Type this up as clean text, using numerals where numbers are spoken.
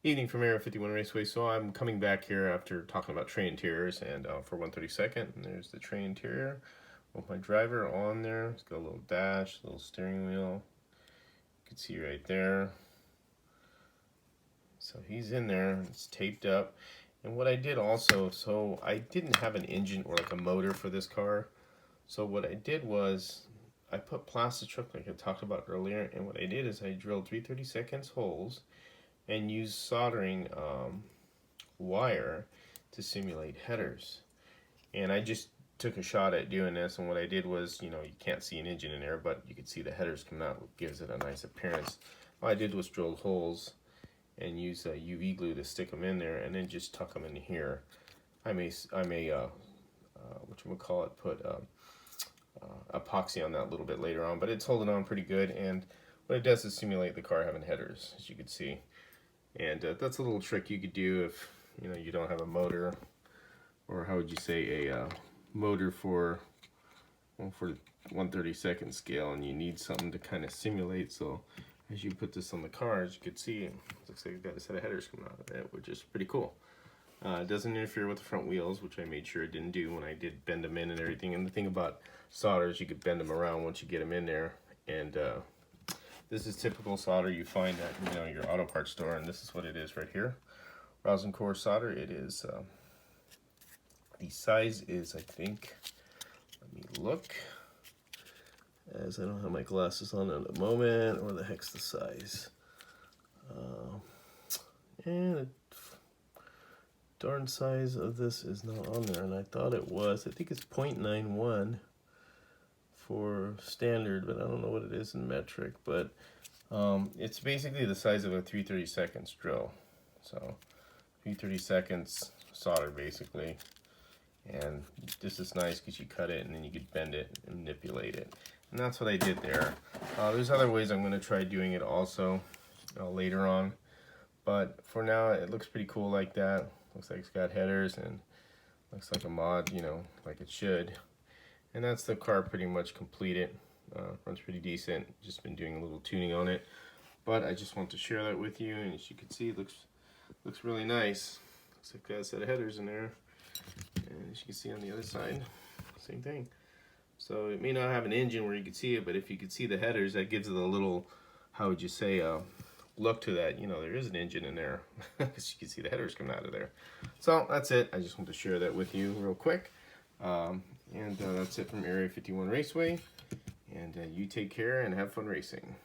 Evening from Area 51 Raceway. So I'm coming back here after talking about tray interiors and for 132nd. And there's the tray interior with my driver on there. It's got a little dash, a little steering wheel. You can see right there. So he's in there. It's taped up. And what I did also, so I didn't have an engine or like a motor for this car. So what I did was I put plastic strip like I talked about earlier. And what I did is I drilled 3/32 holes and use soldering wire to simulate headers. And I just took a shot at doing this, and what I did was, you can't see an engine in there, but you can see the headers coming out, which gives it a nice appearance. All I did was drill holes and use UV glue to stick them in there, and then just tuck them in here. I may put epoxy on that a little bit later on, but it's holding on pretty good. And what it does is simulate the car having headers, as you can see. And that's a little trick you could do if you don't have a motor, or how would you say, a motor for 1/32 scale, and you need something to kind of simulate. So as you put this on the car, as you can see, it looks like you've got a set of headers coming out of it, which is pretty cool. It doesn't interfere with the front wheels, which I made sure it didn't do when I did bend them in and everything. And the thing about solder is you could bend them around once you get them in there. And this is typical solder you find at your auto parts store, and this is what it is right here. Rosin core solder. It is the size is, I think, let me look, as I don't have my glasses on at the moment, or the heck's the size. And the darn size of this is not on there, and I thought it was. I think it's 0.91 for standard, but I don't know what it is in metric. But it's basically the size of a 3/32 drill. So 3/32 solder basically. And this is nice because you cut it and then you could bend it and manipulate it. And that's what I did there. There's other ways I'm going to try doing it also later on. But for now, it looks pretty cool like that. Looks like it's got headers and looks like a mod, like it should. And that's the car pretty much completed. Runs pretty decent. Just been doing a little tuning on it. But I just want to share that with you. And as you can see, it looks really nice. Looks like it's got a set of headers in there. And as you can see on the other side, same thing. So it may not have an engine where you can see it, but if you can see the headers, that gives it a little, how would you say, look to that. There is an engine in there because you can see the headers coming out of there. So that's it. I just want to share that with you real quick. And that's it from Area 51 Raceway. And you take care and have fun racing.